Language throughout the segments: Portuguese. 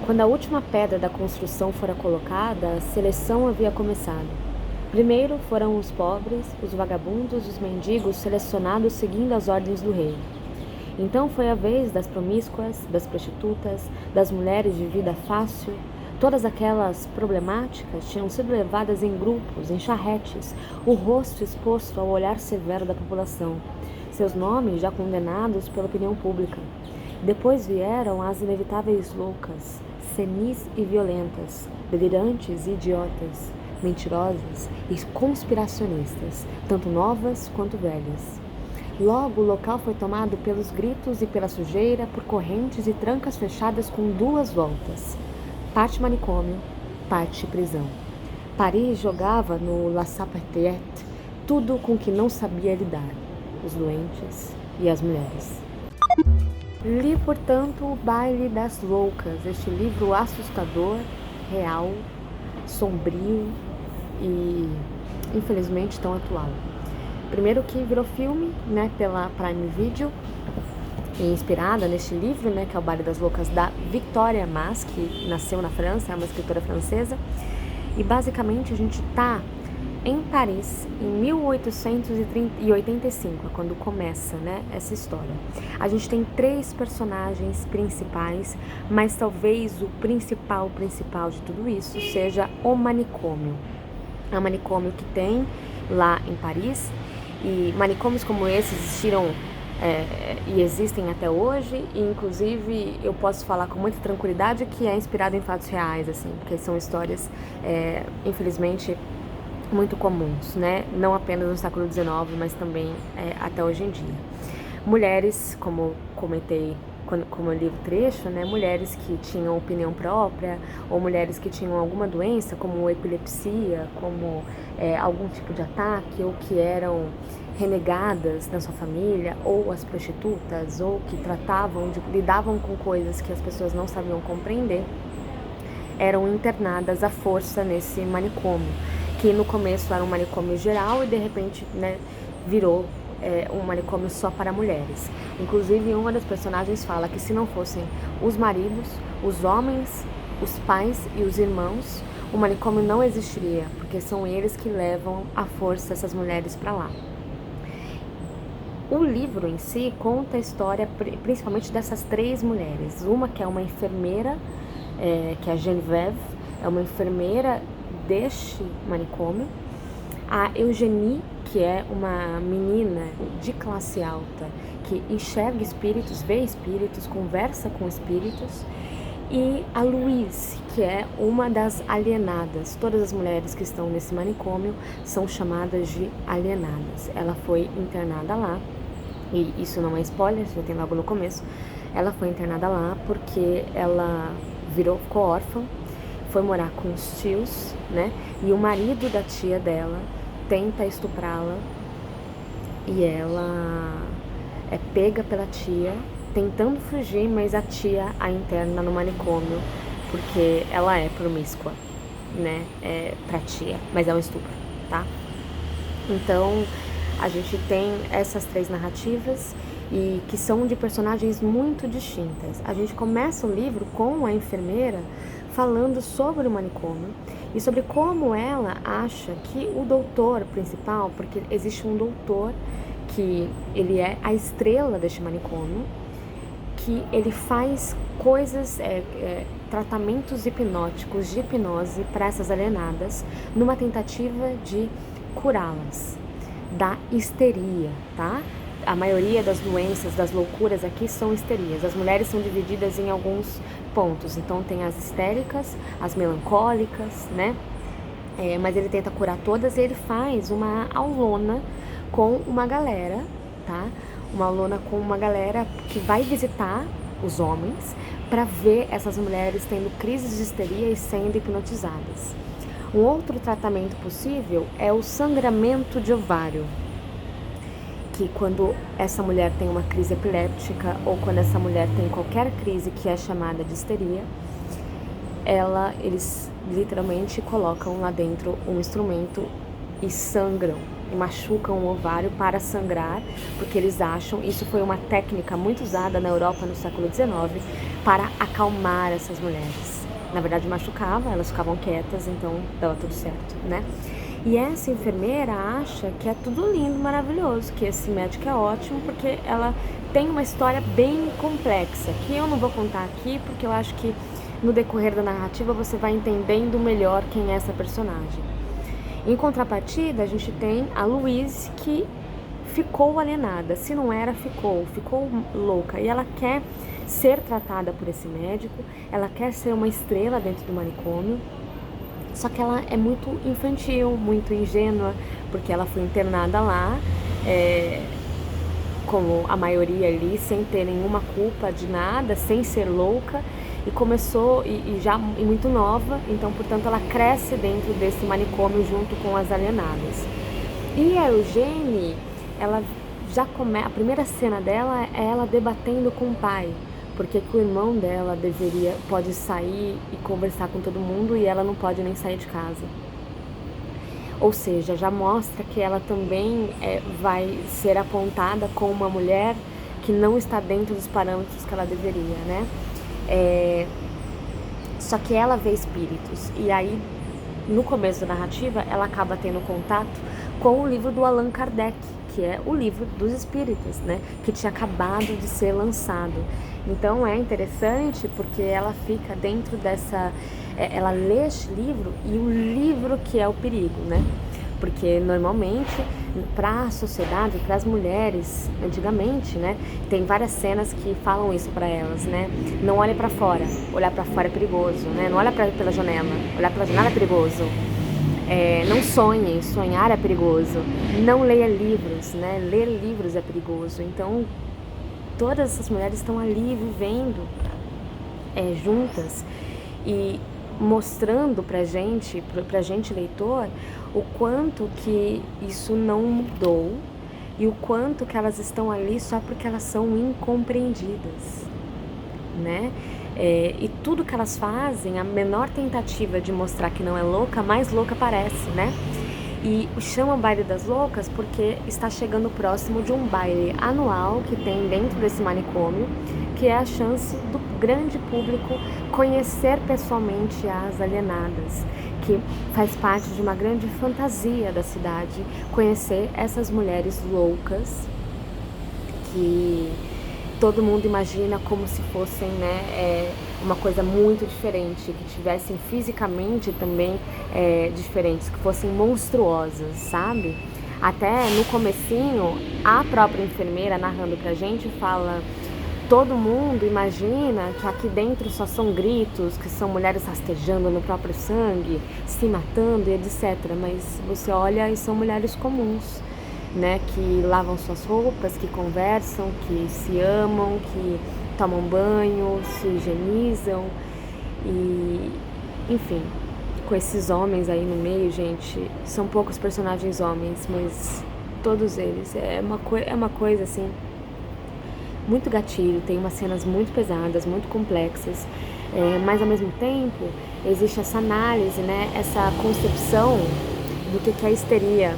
Quando a última pedra da construção fora colocada, a seleção havia começado. Primeiro foram os pobres, os vagabundos e os mendigos selecionados seguindo as ordens do rei. Então foi a vez das promíscuas, das prostitutas, das mulheres de vida fácil. Todas aquelas problemáticas tinham sido levadas em grupos, em charretes, o rosto exposto ao olhar severo da população, seus nomes já condenados pela opinião pública. Depois vieram as inevitáveis loucas, senis e violentas, delirantes e idiotas, mentirosas e conspiracionistas, tanto novas quanto velhas. Logo, o local foi tomado pelos gritos e pela sujeira, por correntes e trancas fechadas com duas voltas. Parte manicômio, parte prisão. Paris jogava no La Sapertiette tudo com que não sabia lidar, os doentes e as mulheres. Li, portanto, O Baile das Loucas, este livro assustador, real, sombrio e, infelizmente, tão atual. Primeiro que virou filme, pela Prime Video, inspirada neste livro, que é O Baile das Loucas, da Victoria Mas, que nasceu na França, é uma escritora francesa. E basicamente a gente está em Paris, em 1885, é quando começa, essa história. A gente tem 3 personagens principais, mas talvez o principal de tudo isso seja o manicômio. É um manicômio que tem lá em Paris, e manicômios como esse existiram e existem até hoje, e inclusive eu posso falar com muita tranquilidade que é inspirado em fatos reais, assim, porque são histórias, infelizmente, muito comuns, não apenas no século XIX, mas também até hoje em dia. Mulheres, como comentei como eu li o trecho, mulheres que tinham opinião própria, ou mulheres que tinham alguma doença, como epilepsia, como algum tipo de ataque, ou que eram renegadas da sua família, ou as prostitutas, ou que lidavam com coisas que as pessoas não sabiam compreender, eram internadas à força nesse manicômio, que no começo era um manicômio geral e de repente virou um manicômio só para mulheres. Inclusive, uma das personagens fala que se não fossem os maridos, os homens, os pais e os irmãos, o manicômio não existiria, porque são eles que levam à força essas mulheres para lá. O livro em si conta a história principalmente dessas 3 mulheres. Uma que é uma enfermeira, que é a Geneviève, é uma enfermeira deste manicômio. A Eugénie, que é uma menina de classe alta, que enxerga espíritos, vê espíritos, conversa com espíritos. E a Louise, que é uma das alienadas. Todas as mulheres que estão nesse manicômio são chamadas de alienadas. Ela foi internada lá, e isso não é spoiler, já tem logo no começo. Ela foi internada lá porque ela ficou órfã, foi morar com os tios, e o marido da tia dela tenta estuprá-la e ela é pega pela tia tentando fugir, mas a tia a interna no manicômio porque ela é promíscua, pra tia, mas é um estupro, tá? Então a gente tem essas 3 narrativas e que são de personagens muito distintas. A gente começa o livro com a enfermeira falando sobre o manicômio e sobre como ela acha que o doutor principal, porque existe um doutor que ele é a estrela deste manicômio, que ele faz coisas, tratamentos hipnóticos de hipnose para essas alienadas, numa tentativa de curá-las da histeria, tá? A maioria das doenças, das loucuras aqui são histerias. As mulheres são divididas em alguns pontos. Então tem as histéricas, as melancólicas, mas ele tenta curar todas e ele faz uma aulona com uma galera, tá? Uma aulona com uma galera que vai visitar os homens para ver essas mulheres tendo crises de histeria e sendo hipnotizadas. Um outro tratamento possível é o sangramento de ovário, que quando essa mulher tem uma crise epiléptica ou quando essa mulher tem qualquer crise que é chamada de histeria, eles literalmente colocam lá dentro um instrumento e sangram e machucam o ovário para sangrar, porque eles acham, isso foi uma técnica muito usada na Europa no século XIX, para acalmar essas mulheres. Na verdade machucava, elas ficavam quietas, então dava tudo certo, né? E essa enfermeira acha que é tudo lindo, maravilhoso, que esse médico é ótimo, porque ela tem uma história bem complexa, que eu não vou contar aqui, porque eu acho que no decorrer da narrativa você vai entendendo melhor quem é essa personagem. Em contrapartida, a gente tem a Louise, que ficou alienada. Se não era, ficou louca. E ela quer ser tratada por esse médico, ela quer ser uma estrela dentro do manicômio, só que ela é muito infantil, muito ingênua, porque ela foi internada lá, como a maioria ali, sem ter nenhuma culpa de nada, sem ser louca, e começou, e muito nova, então, portanto, ela cresce dentro desse manicômio junto com as alienadas. E a Eugênie, ela a primeira cena dela é ela debatendo com o pai, porque que o irmão dela pode sair e conversar com todo mundo e ela não pode nem sair de casa. Ou seja, já mostra que ela também vai ser apontada como uma mulher que não está dentro dos parâmetros que ela deveria, né? Só que ela vê espíritos, e aí no começo da narrativa ela acaba tendo contato com o livro do Allan Kardec, que é o livro dos espíritos, né? Que tinha acabado de ser lançado. Então é interessante porque ela fica dentro dessa... ela lê este livro, e o livro que é o perigo, né? Porque normalmente para a sociedade, para as mulheres, antigamente, né, tem várias cenas que falam isso para elas, né? Não olhe para fora, olhar para fora é perigoso, né? Não olha pela janela, olhar pela janela é perigoso. Não sonhem, sonhar é perigoso. Não leia livros, né? Ler livros é perigoso. Então, todas essas mulheres estão ali vivendo juntas e mostrando pra gente leitor, o quanto que isso não mudou e o quanto que elas estão ali só porque elas são incompreendidas, né? E tudo que elas fazem, a menor tentativa de mostrar que não é louca, mais louca parece, né? E chama Baile das Loucas porque está chegando próximo de um baile anual que tem dentro desse manicômio, que é a chance do grande público conhecer pessoalmente as alienadas, que faz parte de uma grande fantasia da cidade, conhecer essas mulheres loucas que todo mundo imagina como se fossem, né, uma coisa muito diferente, que tivessem fisicamente também diferentes, que fossem monstruosas, sabe? Até no comecinho, a própria enfermeira narrando pra gente fala: todo mundo imagina que aqui dentro só são gritos, que são mulheres rastejando no próprio sangue, se matando e etc. Mas você olha e são mulheres comuns, né, que lavam suas roupas, que conversam, que se amam, que tomam banho, se higienizam e, enfim, com esses homens aí no meio, gente, são poucos personagens homens, mas todos eles, é uma coisa assim, muito gatilho, tem umas cenas muito pesadas, muito complexas, mas ao mesmo tempo existe essa análise, né, essa concepção do que é histeria,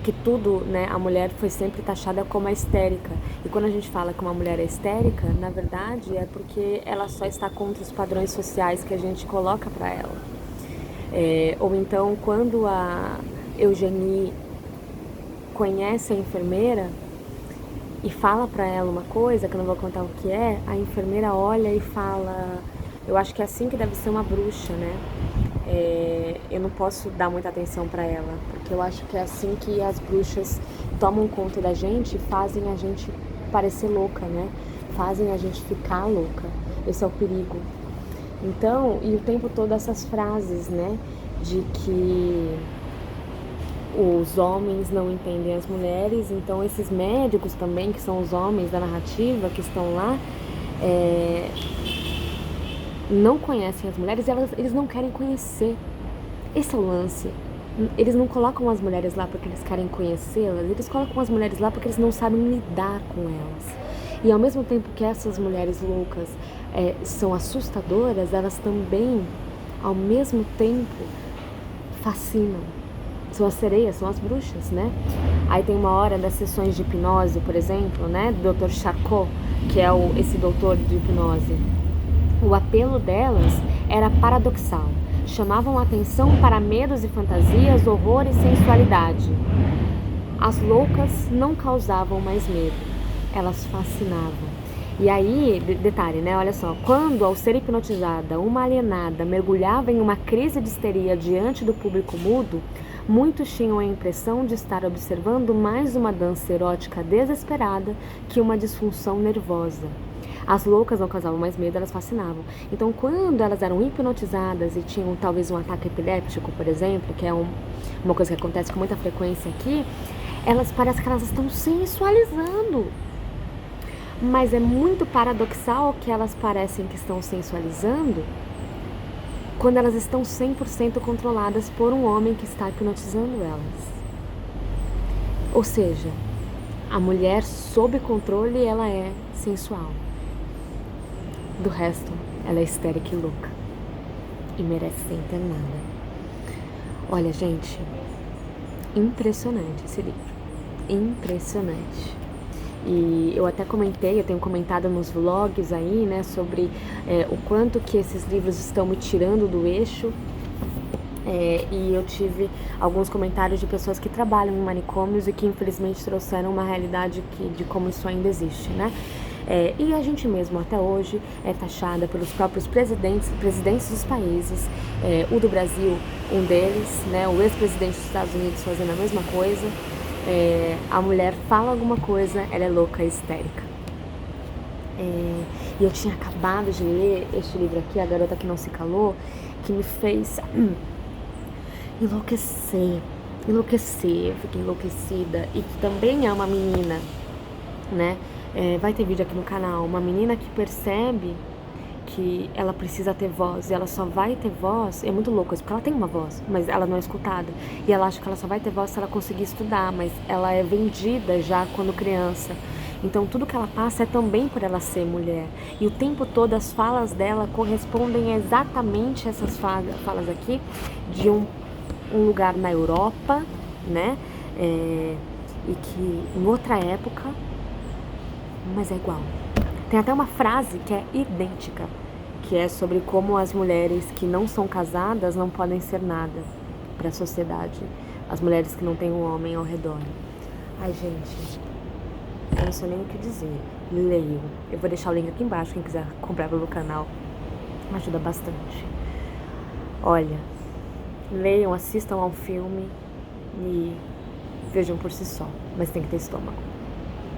que tudo, né, a mulher foi sempre taxada como a histérica. E quando a gente fala que uma mulher é histérica, na verdade é porque ela só está contra os padrões sociais que a gente coloca para ela. Ou então, quando a Eugênie conhece a enfermeira e fala para ela uma coisa, que eu não vou contar o que é, a enfermeira olha e fala: eu acho que é assim que deve ser uma bruxa, né? Eu não posso dar muita atenção para ela, porque eu acho que é assim que as bruxas tomam conta da gente e fazem a gente parecer louca, né? Fazem a gente ficar louca. Esse é o perigo. Então, e o tempo todo essas frases, né? De que os homens não entendem as mulheres, então esses médicos também, que são os homens da narrativa, que estão lá, não conhecem as mulheres, eles não querem conhecer. Esse é o lance. Eles não colocam as mulheres lá porque eles querem conhecê-las, eles colocam as mulheres lá porque eles não sabem lidar com elas. E ao mesmo tempo que essas mulheres loucas são assustadoras, elas também, ao mesmo tempo, fascinam. São as sereias, são as bruxas, né? Aí tem uma hora das sessões de hipnose, por exemplo, né? Do Dr. Charcot, que é esse doutor de hipnose. O apelo delas era paradoxal. Chamavam atenção para medos e fantasias, horror e sensualidade. As loucas não causavam mais medo, elas fascinavam. E aí, detalhe, né? Olha só, quando ao ser hipnotizada, uma alienada mergulhava em uma crise de histeria diante do público mudo, muitos tinham a impressão de estar observando mais uma dança erótica desesperada que uma disfunção nervosa. As loucas não causavam mais medo, elas fascinavam. Então, quando elas eram hipnotizadas e tinham talvez um ataque epiléptico, por exemplo, que é uma coisa que acontece com muita frequência aqui, parece que elas estão sensualizando. Mas é muito paradoxal que elas parecem que estão sensualizando quando elas estão 100% controladas por um homem que está hipnotizando elas. Ou seja, a mulher sob controle, ela é sensual. Do resto, ela é histérica e louca. E merece ser internada. Olha, gente, impressionante esse livro. Impressionante. E eu até comentei, eu tenho comentado nos vlogs aí, né, sobre o quanto que esses livros estão me tirando do eixo. E eu tive alguns comentários de pessoas que trabalham em manicômios e que infelizmente trouxeram uma realidade de como isso ainda existe, né? E a gente mesmo até hoje é taxada pelos próprios presidentes dos países, o do Brasil, um deles, né, o ex-presidente dos Estados Unidos fazendo a mesma coisa. A mulher fala alguma coisa, ela é louca e histérica. E eu tinha acabado de ler este livro aqui, A Garota que Não Se Calou, que me fez enlouquecer, eu fiquei enlouquecida. E que também é uma menina, né? Vai ter vídeo aqui no canal, uma menina que percebe que ela precisa ter voz e ela só vai ter voz, é muito louco isso, porque ela tem uma voz, mas ela não é escutada, e ela acha que ela só vai ter voz se ela conseguir estudar, mas ela é vendida já quando criança, então tudo que ela passa é também por ela ser mulher, e o tempo todo as falas dela correspondem exatamente a essas falas aqui, de um lugar na Europa, né, e que em outra época, mas é igual. Tem até uma frase que é idêntica, que é sobre como as mulheres que não são casadas não podem ser nada para a sociedade. As mulheres que não têm um homem ao redor. Ai, gente, eu não sei nem o que dizer. Leiam. Eu vou deixar o link aqui embaixo, quem quiser comprar pelo canal. Ajuda bastante. Olha, leiam, assistam ao filme e vejam por si só. Mas tem que ter estômago.